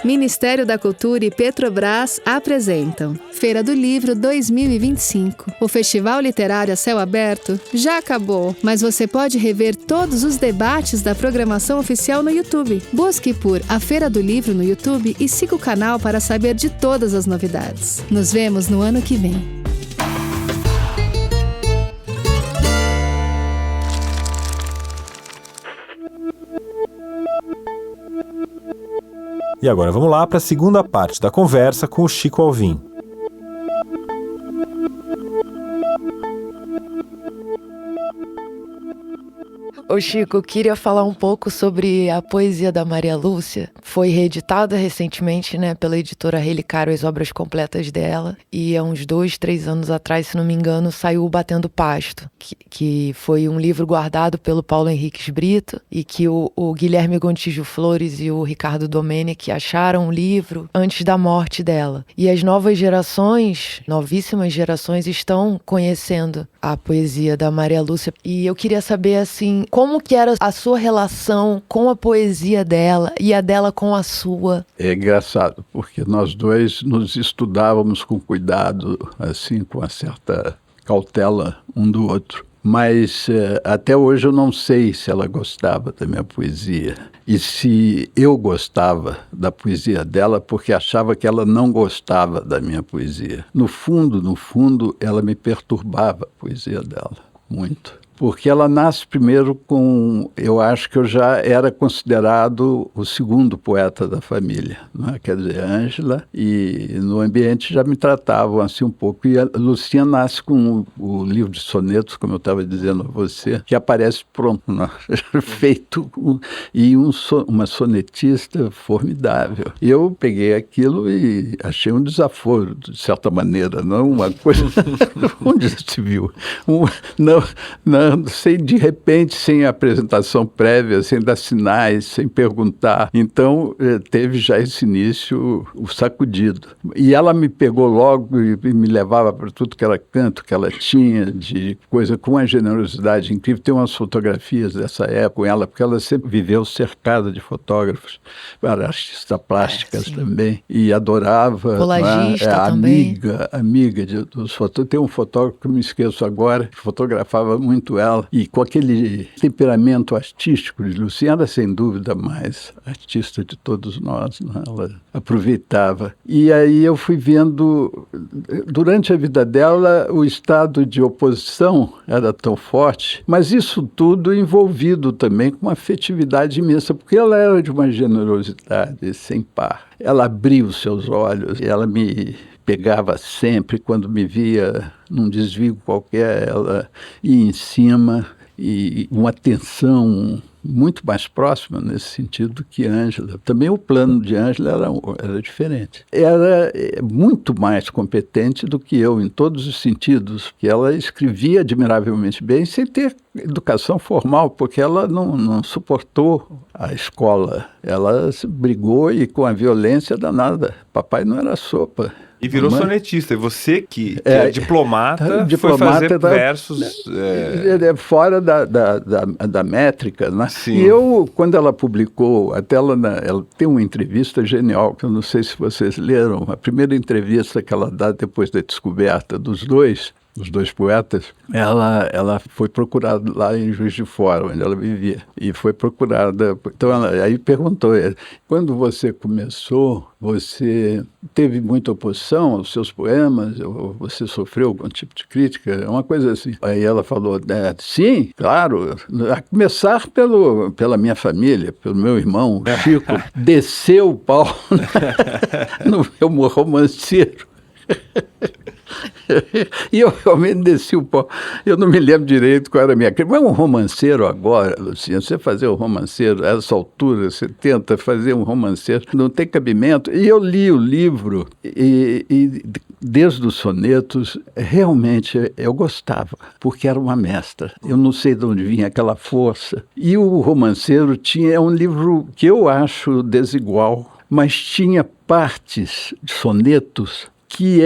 Ministério da Cultura e Petrobras apresentam Feira do Livro 2025. O Festival Literário a Céu Aberto já acabou, mas você pode rever todos os debates da programação oficial no YouTube. Busque por A Feira do Livro no YouTube e siga o canal para saber de todas as novidades. Nos vemos no ano que vem. E agora vamos lá para a segunda parte da conversa com o Chico Alvim. Ô Chico, eu queria falar um pouco sobre a poesia da Maria Lúcia. Foi reeditada recentemente, né, pela editora Relicário, as obras completas dela. E há uns 2, 3 anos atrás, se não me engano, saiu Batendo Pasto, que foi um livro guardado pelo Paulo Henriques Brito e que o Guilherme Gontijo Flores e o Ricardo Domenici acharam o livro antes da morte dela. E as novas gerações, novíssimas gerações, estão conhecendo a poesia da Maria Lúcia. E eu queria saber, assim, como que era a sua relação com a poesia dela e a dela com a sua? É engraçado, porque nós dois nos estudávamos com cuidado, assim, com uma certa cautela um do outro. Mas até hoje eu não sei se ela gostava da minha poesia e se eu gostava da poesia dela, porque achava que ela não gostava da minha poesia. No fundo, ela me perturbava, a poesia dela, muito. porque ela nasce primeiro com... Eu acho que eu já era considerado o segundo poeta da família, né? Quer dizer, Ângela, e no ambiente já me tratavam assim um pouco. E a Lucinha nasce com o livro de sonetos, como eu estava dizendo a você, que aparece pronto, né? Feito, e uma sonetista formidável. Eu peguei aquilo e achei um desaforo, de certa maneira, não uma coisa... Onde se viu? Não, de repente, sem apresentação prévia, sem dar sinais, sem perguntar. Então, teve já esse início, o sacudido. E ela me pegou logo e me levava para tudo que era canto que ela tinha, de coisa com uma generosidade incrível. Tem umas fotografias dessa época com ela, porque ela sempre viveu cercada de fotógrafos, artistas plásticas também, e adorava. Colagista também. Amiga dos fotógrafos. Tem um fotógrafo que eu me esqueço agora, que fotografava muito ela, e com aquele temperamento artístico de Lucinha, era sem dúvida mais artista de todos nós, né? Ela aproveitava. E aí eu fui vendo, durante a vida dela, o estado de oposição era tão forte, mas isso tudo envolvido também com uma afetividade imensa, porque ela era de uma generosidade sem par. Ela abria os seus olhos, e ela me pegava sempre, quando me via num desvio qualquer, ela ia em cima, e uma atenção muito mais próxima nesse sentido que Ângela. Também o plano de Ângela era diferente. Era muito mais competente do que eu em todos os sentidos, porque ela escrevia admiravelmente bem sem ter educação formal, porque ela não suportou a escola. Ela brigou e com a violência danada. Papai não era sopa. E virou sonetista. E você que é diplomata, foi fazer versos... fora da métrica, né? Sim. E eu, quando ela publicou, até ela tem uma entrevista genial, que eu não sei se vocês leram, a primeira entrevista que ela dá depois da descoberta dos dois poetas, ela foi procurada lá em Juiz de Fora, onde ela vivia, e foi procurada. Então, aí perguntou, quando você começou, você teve muita oposição aos seus poemas, ou você sofreu algum tipo de crítica? Uma coisa assim. Aí ela falou, sim, claro, a começar pela minha família, pelo meu irmão, Chico, desceu o pau no meu romanceiro. E eu realmente desci o pau. Eu não me lembro direito qual era a minha crítica. Mas um romanceiro agora, Lucinha, você fazer um romanceiro, a essa altura, você tenta fazer um romanceiro, não tem cabimento. E eu li o livro e desde os sonetos, realmente eu gostava, porque era uma mestra. Eu não sei de onde vinha aquela força. E o romanceiro é um livro que eu acho desigual, mas tinha partes de sonetos que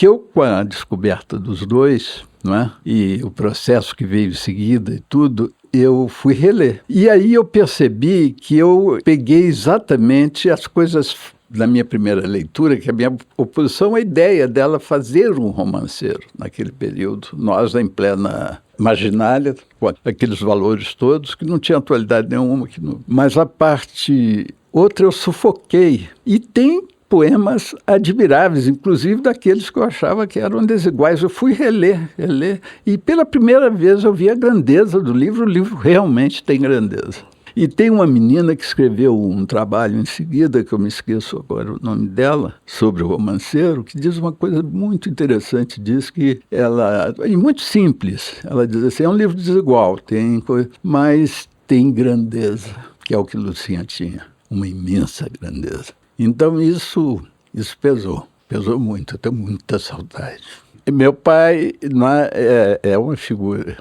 eu, com a descoberta dos dois, não é? E o processo que veio em seguida e tudo, eu fui reler. E aí eu percebi que eu peguei exatamente as coisas da minha primeira leitura, que a minha oposição à ideia dela fazer um romanceiro naquele período. Nós, em plena marginália, com aqueles valores todos, que não tinha atualidade nenhuma. Mas a parte outra eu sufoquei. E tem poemas admiráveis, inclusive daqueles que eu achava que eram desiguais. Eu fui reler, e pela primeira vez eu vi a grandeza do livro. O livro realmente tem grandeza. E tem uma menina que escreveu um trabalho em seguida, que eu me esqueço agora o nome dela, sobre o romanceiro, que diz uma coisa muito interessante. Diz que ela, e muito simples, ela diz assim, é um livro desigual, mas tem grandeza, que é o que Lucinha tinha, uma imensa grandeza. Então isso pesou muito, eu tenho muita saudade. Meu pai é uma figura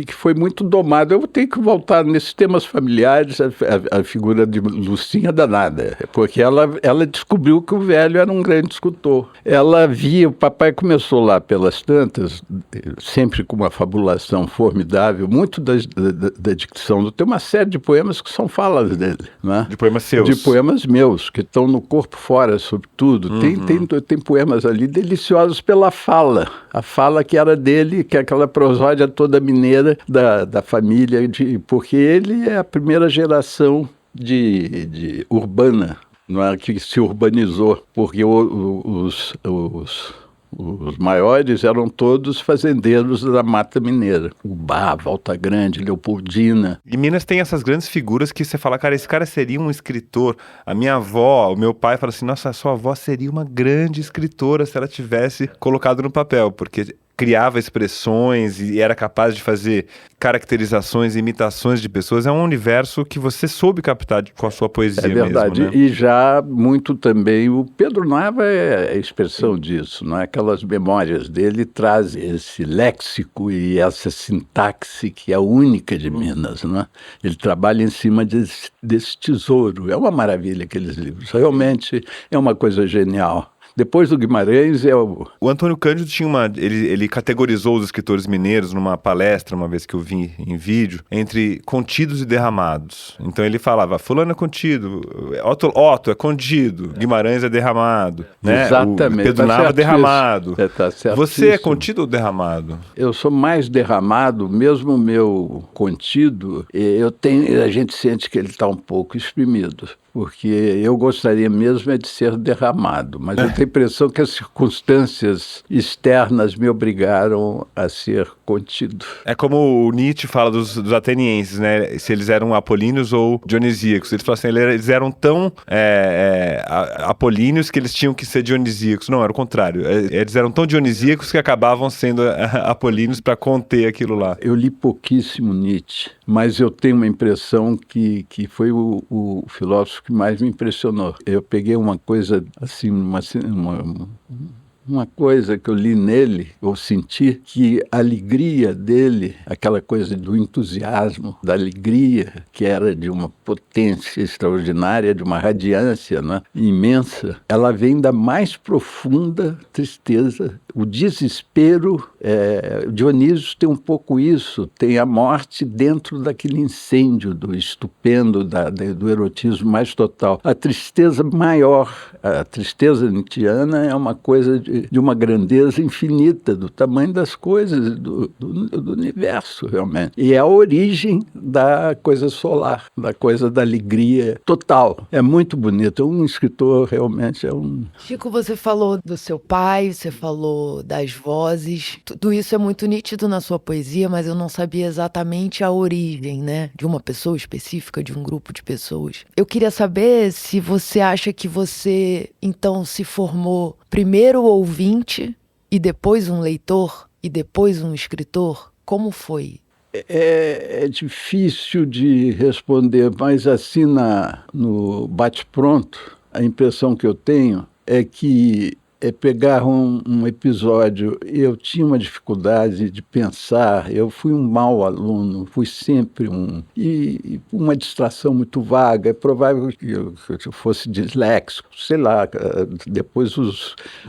que foi muito domada. Eu tenho que voltar nesses temas familiares, a figura de Lucinha danada, porque ela descobriu que o velho era um grande escultor. Ela via, o papai começou lá pelas tantas, sempre com uma fabulação formidável, muito da dicção. Tem uma série de poemas que são falas dele, né? De poemas seus? De poemas meus, que estão no corpo fora, sobretudo. Uhum. Tem poemas ali deliciosos pela fala. A fala que era dele, que é aquela prosódia toda mineira da família, porque ele é a primeira geração de urbana, não é, que se urbanizou, porque os Os maiores eram todos fazendeiros da Mata Mineira. Ubá, Volta Grande, Leopoldina. E Minas tem essas grandes figuras que você fala, cara, esse cara seria um escritor. A minha avó, o meu pai fala assim, nossa, a sua avó seria uma grande escritora se ela tivesse colocado no papel, porque criava expressões e era capaz de fazer caracterizações, imitações de pessoas. É um universo que você soube captar com a sua poesia mesmo. É verdade, né? E já muito também, o Pedro Nava é a expressão disso, não é? Aquelas memórias dele trazem esse léxico e essa sintaxe que é única de Minas, não é? Ele trabalha em cima desse tesouro. É uma maravilha aqueles livros, realmente é uma coisa genial. Depois do Guimarães é o... O Antônio Cândido tinha ele categorizou os escritores mineiros numa palestra, uma vez que eu vi em vídeo, entre contidos e derramados. Então ele falava, fulano é contido, Otto é contido, Guimarães é derramado, né? Exatamente. O Pedro Nava é derramado. Tá certo. Você é contido ou derramado? Eu sou mais derramado, mesmo o meu contido, a gente sente que ele está um pouco exprimido. Porque eu gostaria mesmo de ser derramado, mas eu tenho a impressão que as circunstâncias externas me obrigaram a ser contido. É como o Nietzsche fala dos atenienses, né? Se eles eram apolíneos ou dionisíacos. Ele fala assim, eles eram tão apolíneos que eles tinham que ser dionisíacos. Não, era o contrário. Eles eram tão dionisíacos que acabavam sendo apolíneos para conter aquilo lá. Eu li pouquíssimo Nietzsche, mas eu tenho uma impressão que foi o filósofo que mais me impressionou. Eu peguei uma coisa assim, uma coisa que eu li nele, eu senti que a alegria dele, aquela coisa do entusiasmo, da alegria, que era de uma potência extraordinária, de uma radiância, né, imensa, ela vem da mais profunda tristeza, o desespero. Dionísio tem um pouco isso, tem a morte dentro daquele incêndio do estupendo, do erotismo mais total. A tristeza maior, a tristeza nietzschiana é uma coisa de uma grandeza infinita, do tamanho das coisas, do universo, realmente. E é a origem da coisa solar, da coisa da alegria total. É muito bonito. Um escritor realmente é um... Chico, você falou do seu pai, você falou das vozes. Tudo isso é muito nítido na sua poesia, mas eu não sabia exatamente a origem, né? De uma pessoa específica, de um grupo de pessoas. Eu queria saber se você acha que você, então, se formou primeiro ouvinte e depois um leitor e depois um escritor. Como foi? É difícil de responder, mas assim no bate-pronto, a impressão que eu tenho é que pegar um episódio, eu tinha uma dificuldade de pensar, eu fui um mau aluno, fui sempre e uma distração muito vaga, é provável que eu fosse disléxico, sei lá, depois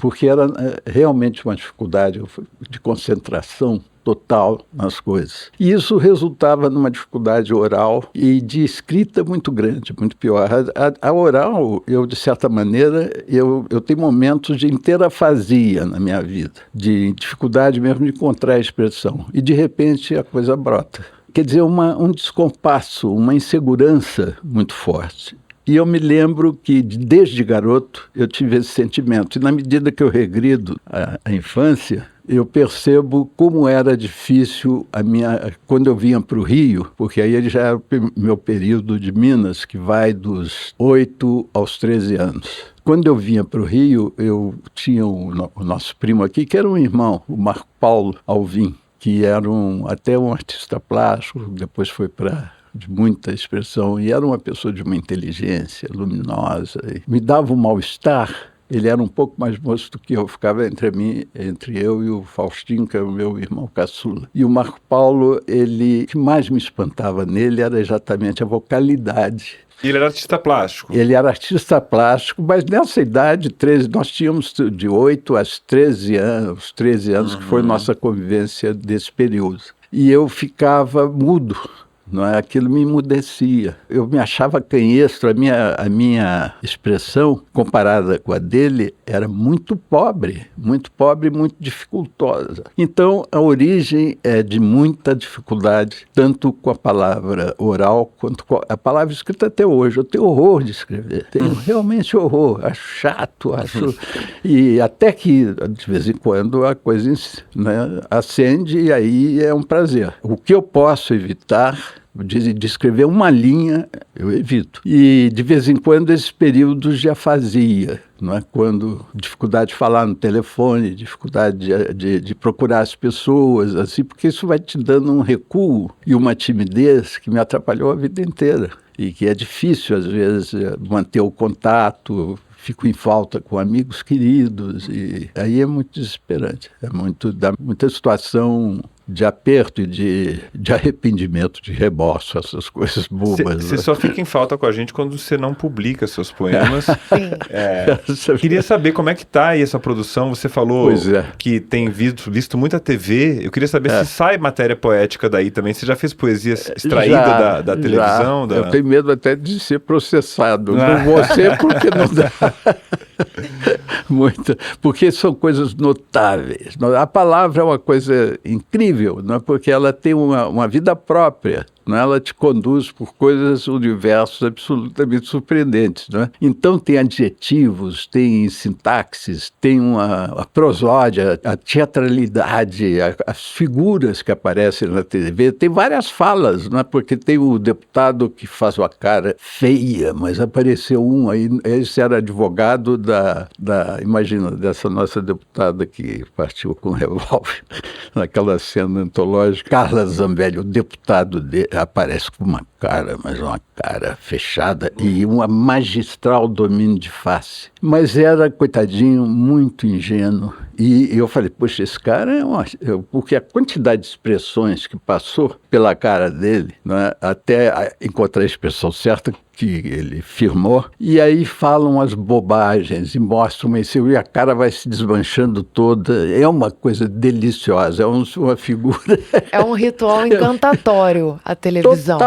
porque era realmente uma dificuldade de concentração total nas coisas. E isso resultava numa dificuldade oral e de escrita muito grande, muito pior. A oral, eu, de certa maneira, eu tenho momentos de inteira afasia na minha vida, de dificuldade mesmo de encontrar a expressão. E, de repente, a coisa brota. Quer dizer, um descompasso, uma insegurança muito forte. E eu me lembro que, desde garoto, eu tive esse sentimento. E, na medida que eu regrido a infância, eu percebo como era difícil quando eu vinha para o Rio, porque aí já era o meu período de Minas, que vai dos 8 aos 13 anos. Quando eu vinha para o Rio, eu tinha o nosso primo aqui, que era um irmão, o Marco Paulo Alvim, que era até um artista plástico, depois foi de muita expressão, e era uma pessoa de uma inteligência luminosa. Me dava um mal-estar. Ele era um pouco mais moço do que eu, ficava entre eu e o Faustinho, que é o meu irmão caçula. E o Marco Paulo, o que mais me espantava nele era exatamente a vocalidade. E ele era artista plástico? Ele era artista plástico, mas nessa idade, nós tínhamos de 8 a 13 anos, que foi nossa convivência desse período. E eu ficava mudo. não é? Aquilo me emudecia. Eu me achava canhestro, a minha expressão, comparada com a dele, era muito pobre, muito dificultosa. Então, a origem é de muita dificuldade, tanto com a palavra oral, quanto com a palavra escrita até hoje. Eu tenho horror de escrever, tenho realmente horror, acho chato, e até que, de vez em quando, a coisa, né, acende e aí é um prazer. O que eu posso evitar de escrever uma linha, eu evito. E, de vez em quando, esses períodos de afasia, não é? Quando dificuldade de falar no telefone, dificuldade de procurar as pessoas, assim, porque isso vai te dando um recuo e uma timidez que me atrapalhou a vida inteira. E que é difícil, às vezes, manter o contato, fico em falta com amigos queridos, e aí é muito desesperante. Dá muita situação de aperto e de arrependimento, de remorso, essas coisas bobas. Você só fica em falta com a gente quando você não publica seus poemas. Sim. Queria saber como é que tá aí essa produção. Você falou que tem visto muita TV. Eu queria saber se sai matéria poética daí também. Você já fez poesia extraída da televisão? Eu tenho medo até de ser processado. Não vou ser porque não dá. Muito, porque são coisas notáveis. A palavra é uma coisa incrível, não é? Porque ela tem uma vida própria. Não é? Ela te conduz por coisas, universos absolutamente surpreendentes. Não é? Então tem adjetivos, tem sintaxes, tem a prosódia, a teatralidade, as figuras que aparecem na TV. Tem várias falas, não é? Porque tem o deputado que faz uma cara feia, mas apareceu aí, esse era advogado imagina, dessa nossa deputada que partiu com revólver, naquela cena antológica, Carla Zambelli, o deputado dele, aparece com uma cara, mas uma cara fechada e um magistral domínio de face. Mas era, coitadinho, muito ingênuo. E eu falei, poxa, esse cara porque a quantidade de expressões que passou pela cara dele, né, até encontrar a expressão certa que ele firmou, e aí falam as bobagens e mostram e a cara vai se desmanchando toda. É uma coisa deliciosa, é uma figura... É um ritual encantatório, a televisão.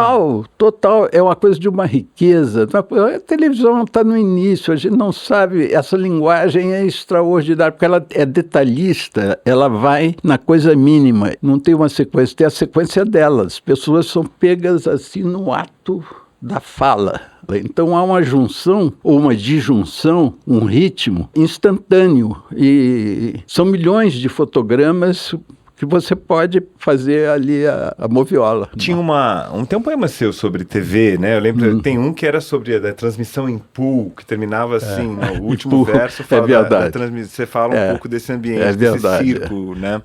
Total. É uma coisa de uma riqueza. A televisão está no início, a gente não sabe, essa linguagem é extraordinária, porque ela é detalhista, ela vai na coisa mínima, não tem uma sequência, tem a sequência dela. As pessoas são pegas assim no ato da fala. Então há uma junção ou uma disjunção, um ritmo instantâneo, e são milhões de fotogramas que você pode fazer ali a moviola. Tem um poema seu sobre TV, né? Eu lembro, tem um que era sobre a transmissão em pool, que terminava assim, no último verso, fala você fala um pouco desse ambiente, desse circo, né?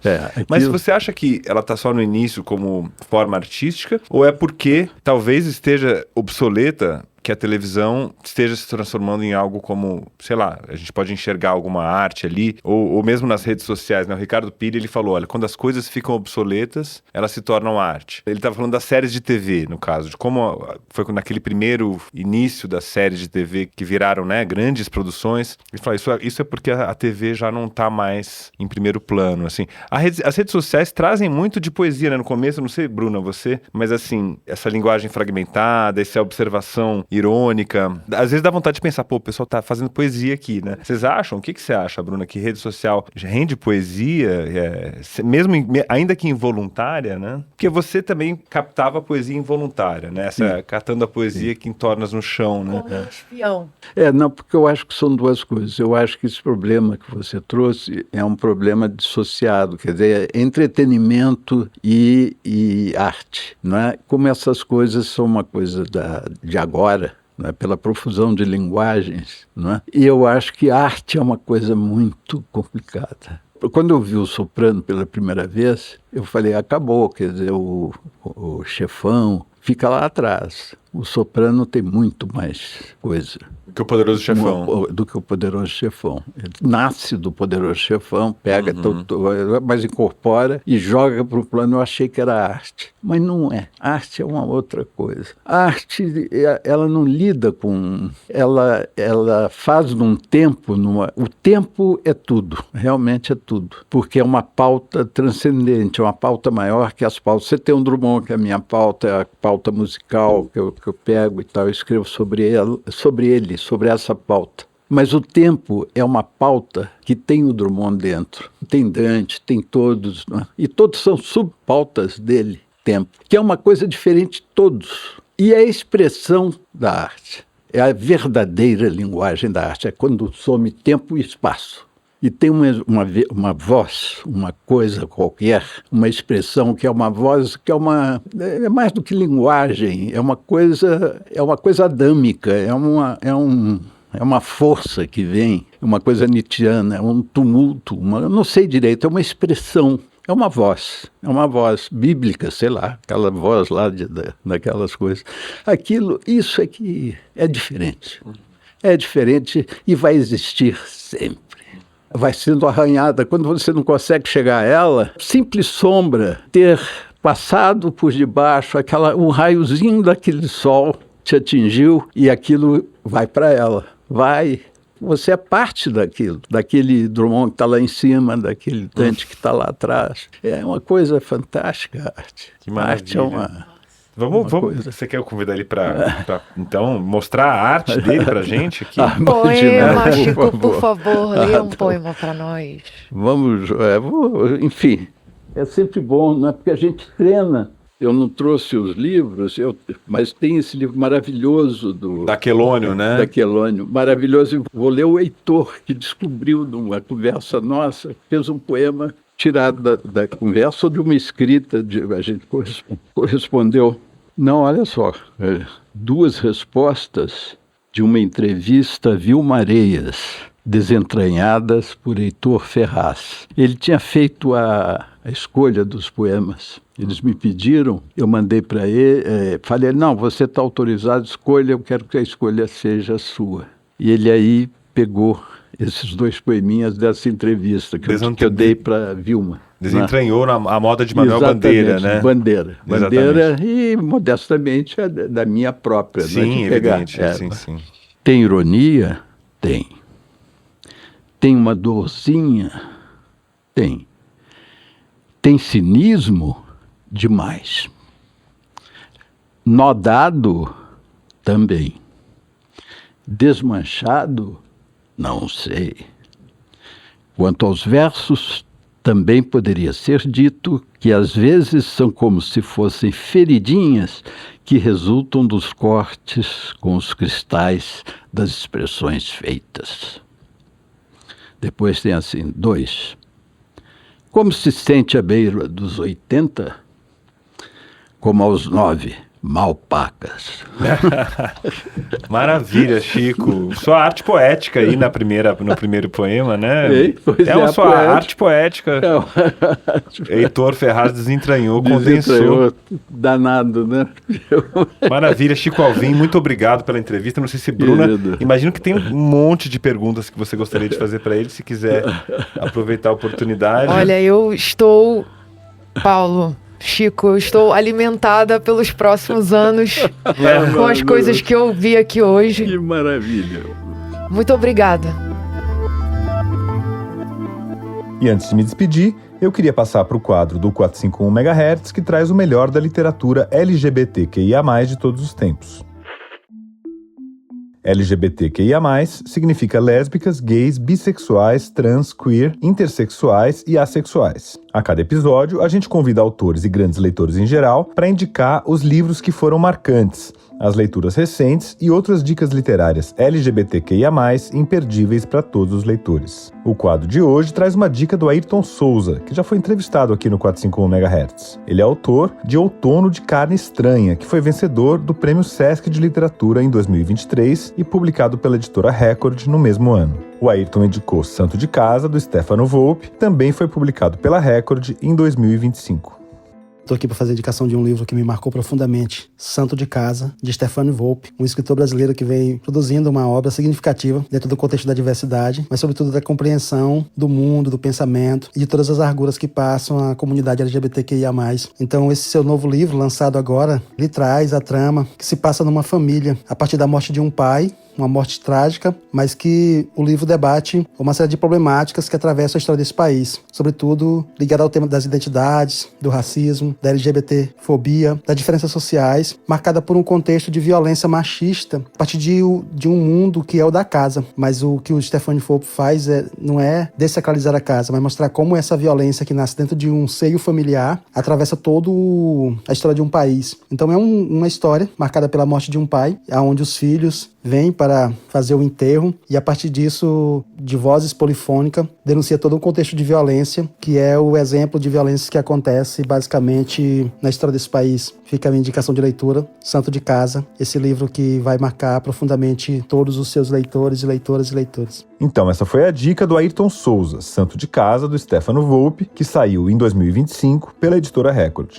Mas você acha que ela está só no início como forma artística, ou é porque talvez esteja obsoleta, que a televisão esteja se transformando em algo como, sei lá, a gente pode enxergar alguma arte ali, ou mesmo nas redes sociais, né? O Ricardo Pires, ele falou, olha, quando as coisas ficam obsoletas, elas se tornam arte. Ele estava falando das séries de TV, no caso, de como foi naquele primeiro início das séries de TV que viraram, né, grandes produções. Ele falou, isso é porque a TV já não está mais em primeiro plano, assim. As redes sociais trazem muito de poesia, né? No começo, não sei, Bruna, você, mas assim, essa linguagem fragmentada, essa observação irônica. Às vezes dá vontade de pensar, pô, o pessoal tá fazendo poesia aqui, né? Vocês acham? O que você acha, Bruna, que rede social rende poesia, mesmo ainda que involuntária, né? Porque você também captava a poesia involuntária, né? Catando a poesia que entornas no chão, né? Como um espião. Não, porque eu acho que são duas coisas. Eu acho que esse problema que você trouxe é um problema dissociado, quer dizer, entretenimento e arte, não é? Como essas coisas são uma coisa de agora, né, pela profusão de linguagens, não é? E eu acho que arte é uma coisa muito complicada. Quando eu vi o Soprano pela primeira vez, eu falei, acabou, quer dizer, o chefão fica lá atrás. O Soprano tem muito mais coisa. que o Poderoso Chefão. Do que o Poderoso Chefão. Ele nasce do Poderoso Chefão, pega, mas incorpora e joga para o plano. Eu achei que era arte, mas não é. Arte é uma outra coisa. A arte, ela não lida com... Ela faz num tempo... O tempo é tudo, realmente é tudo, porque é uma pauta transcendente, é uma pauta maior que as pautas. Você tem um Drummond, que é a minha pauta, é a pauta musical que eu pego e tal, eu escrevo sobre essa pauta. Mas o tempo é uma pauta que tem o Drummond dentro. Tem Dante, tem todos, né? E todos são subpautas dele, tempo, que é uma coisa diferente de todos. E é a expressão da arte, é a verdadeira linguagem da arte, é quando some tempo e espaço. E tem uma voz, uma coisa qualquer, uma expressão que é uma voz, que é mais do que linguagem, é uma coisa adâmica, é uma força que vem, uma coisa nietzschiana, é um tumulto, eu não sei direito, é uma expressão, é uma voz bíblica, sei lá, aquela voz lá daquelas coisas. Isso é que é diferente e vai existir sempre. Vai sendo arranhada. Quando você não consegue chegar a ela, simples sombra, ter passado por debaixo, um raiozinho daquele sol te atingiu e aquilo vai para ela. Vai. Você é parte daquilo, daquele Drummond que está lá em cima, daquele Dante que está lá atrás. É uma coisa fantástica a arte. Que maravilha. A arte é uma... Vamos. Você quer convidar ele para então mostrar a arte dele para gente aqui? Poema, Chico, por favor, leia um poema para nós. Vamos, enfim, é sempre bom, né? Porque a gente treina. Eu não trouxe os livros, mas tem esse livro maravilhoso da Quelônio, né? Da Quelônio, maravilhoso. Vou ler o Heitor, que descobriu numa conversa nossa, fez um poema tirado da conversa ou de uma escrita, a gente correspondeu. Não, olha só, 2 respostas de uma entrevista a Vilma Areias, desentranhadas por Heitor Ferraz. Ele tinha feito a escolha dos poemas. Eles me pediram, eu mandei para ele, falei, não, você está autorizado, escolha, eu quero que a escolha seja sua. E ele aí pegou esses 2 poeminhas dessa entrevista que eu dei para Vilma. Desentranhou a moda de Manuel Bandeira, né? Bandeira e, modestamente, da minha própria. Sim, evidente. Sim. Tem ironia? Tem. Tem uma dorzinha? Tem. Tem cinismo? Demais. Nó dado? Também. Desmanchado? Não sei. Quanto aos versos, também poderia ser dito que às vezes são como se fossem feridinhas que resultam dos cortes com os cristais das expressões feitas. Depois tem assim, 2. Como se sente à beira dos 80? Como aos 9, mal pacas. Maravilha, Chico. Sua arte poética aí no primeiro poema, né? É uma sua arte poética. Heitor Ferraz desentranhou, condensou. Danado, né? Maravilha, Chico Alvim, muito obrigado pela entrevista. Não sei se Bruna, imagino que tem um monte de perguntas que você gostaria de fazer para ele, se quiser aproveitar a oportunidade. Olha, eu estou, Paulo, Chico, eu estou alimentada pelos próximos anos com as coisas que eu vi aqui hoje. Que maravilha! Muito obrigada. E antes de me despedir, eu queria passar para o quadro do 451 MHz, que traz o melhor da literatura LGBTQIA+, de todos os tempos. LGBTQIA+, significa lésbicas, gays, bissexuais, trans, queer, intersexuais e assexuais. A cada episódio, a gente convida autores e grandes leitores em geral para indicar os livros que foram marcantes, as leituras recentes e outras dicas literárias LGBTQIA+, imperdíveis para todos os leitores. O quadro de hoje traz uma dica do Ayrton Souza, que já foi entrevistado aqui no 451 MHz. Ele é autor de Outono de Carne Estranha, que foi vencedor do Prêmio Sesc de Literatura em 2023 e publicado pela editora Record no mesmo ano. O Ayrton indicou Santo de Casa, do Stefano Volpe, também foi publicado pela Record em 2025. Estou aqui para fazer a indicação de um livro que me marcou profundamente, Santo de Casa, de Stefan Volpe, um escritor brasileiro que vem produzindo uma obra significativa dentro do contexto da diversidade, mas sobretudo da compreensão do mundo, do pensamento e de todas as arguras que passam a comunidade LGBTQIA+. Então esse seu novo livro, lançado agora, ele traz a trama que se passa numa família a partir da morte de um pai, uma morte trágica, mas que o livro debate uma série de problemáticas que atravessam a história desse país, sobretudo ligada ao tema das identidades, do racismo, da LGBT-fobia, das diferenças sociais, marcada por um contexto de violência machista a partir de um mundo que é o da casa. Mas o que o Stefan Volpe faz não é dessacralizar a casa, mas mostrar como essa violência que nasce dentro de um seio familiar atravessa toda a história de um país. Então é uma história marcada pela morte de um pai, onde os filhos vêm para fazer o enterro e a partir disso, de vozes polifônicas, denuncia todo um contexto de violência, que é o exemplo de violência que acontece basicamente na história desse país. Fica a minha indicação de leitura, Santo de Casa, esse livro que vai marcar profundamente todos os seus leitores e leitoras e leitores. Então, essa foi a dica do Ayrton Souza, Santo de Casa, do Stefan Volpe, que saiu em 2025 pela editora Record.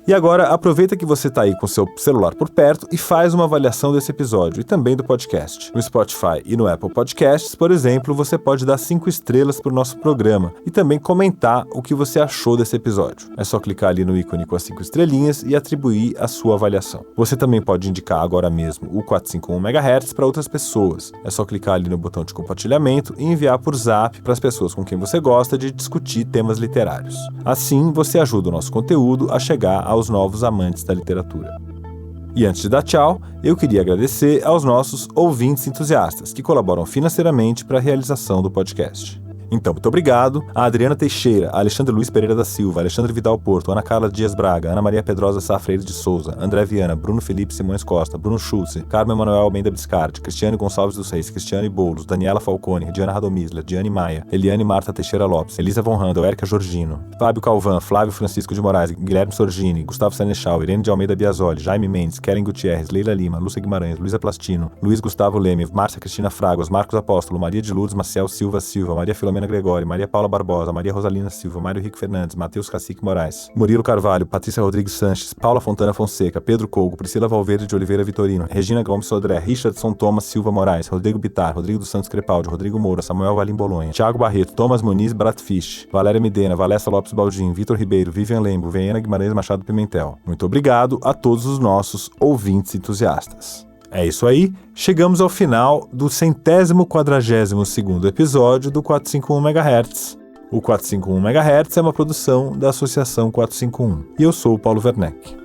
E agora, aproveita que você está aí com seu celular por perto e faz uma avaliação desse episódio e também do podcast. No Spotify e no Apple Podcasts, por exemplo, você pode dar 5 estrelas para o nosso programa e também comentar o que você achou desse episódio. É só clicar ali no ícone com as 5 estrelinhas e atribuir a sua avaliação. Você também pode indicar agora mesmo o 451 MHz para outras pessoas. É só clicar ali no botão de compartilhamento e enviar por Zap para as pessoas com quem você gosta de discutir temas literários. Assim, você ajuda o nosso conteúdo a chegar aos novos amantes da literatura. E antes de dar tchau, eu queria agradecer aos nossos ouvintes entusiastas que colaboram financeiramente para a realização do podcast. Então, muito obrigado a Adriana Teixeira, a Alexandre Luiz Pereira da Silva, Alexandre Vidal Porto, Ana Carla Dias Braga, Ana Maria Pedrosa Sá Freire de Souza, André Viana, Bruno Felipe Simões Costa, Bruno Schulze, Carmen Manuel Almeida Biscardi, Cristiane Gonçalves dos Reis, Cristiane Boulos, Daniela Falcone, Diana Radomisler, Diane Maia, Eliane Marta Teixeira Lopes, Elisa Von Handel, Érica Jorgino, Fábio Calvan, Flávio Francisco de Moraes, Guilherme Sorgini, Gustavo Senechal, Irene de Almeida Biasoli, Jaime Mendes, Keren Gutierrez, Leila Lima, Lúcia Guimarães, Luísa Plastino, Luiz Gustavo Leme, Márcia Cristina Fragas, Marcos Apóstolo, Maria de Lourdes Maciel Silva Silva, Maria Filomena Gregório, Maria Paula Barbosa, Maria Rosalina Silva, Mário Rico Fernandes, Matheus Cacique Moraes, Murilo Carvalho, Patrícia Rodrigues Sanches, Paula Fontana Fonseca, Pedro Colgo, Priscila Valverde de Oliveira Vitorino, Regina Gomes Sodré, Richardson Thomas Silva Moraes, Rodrigo Bitar, Rodrigo dos Santos Crepaldi, Rodrigo Moura, Samuel Valim Bolonha, Thiago Barreto, Thomas Muniz Bratfish, Valéria Medena, Valessa Lopes Baldin, Vitor Ribeiro, Vivian Lembo, Viena Guimarães Machado Pimentel. Muito obrigado a todos os nossos ouvintes entusiastas. É isso aí, chegamos ao final do 142º episódio do 451 MHz. O 451 MHz é uma produção da Associação 451. E eu sou o Paulo Werneck.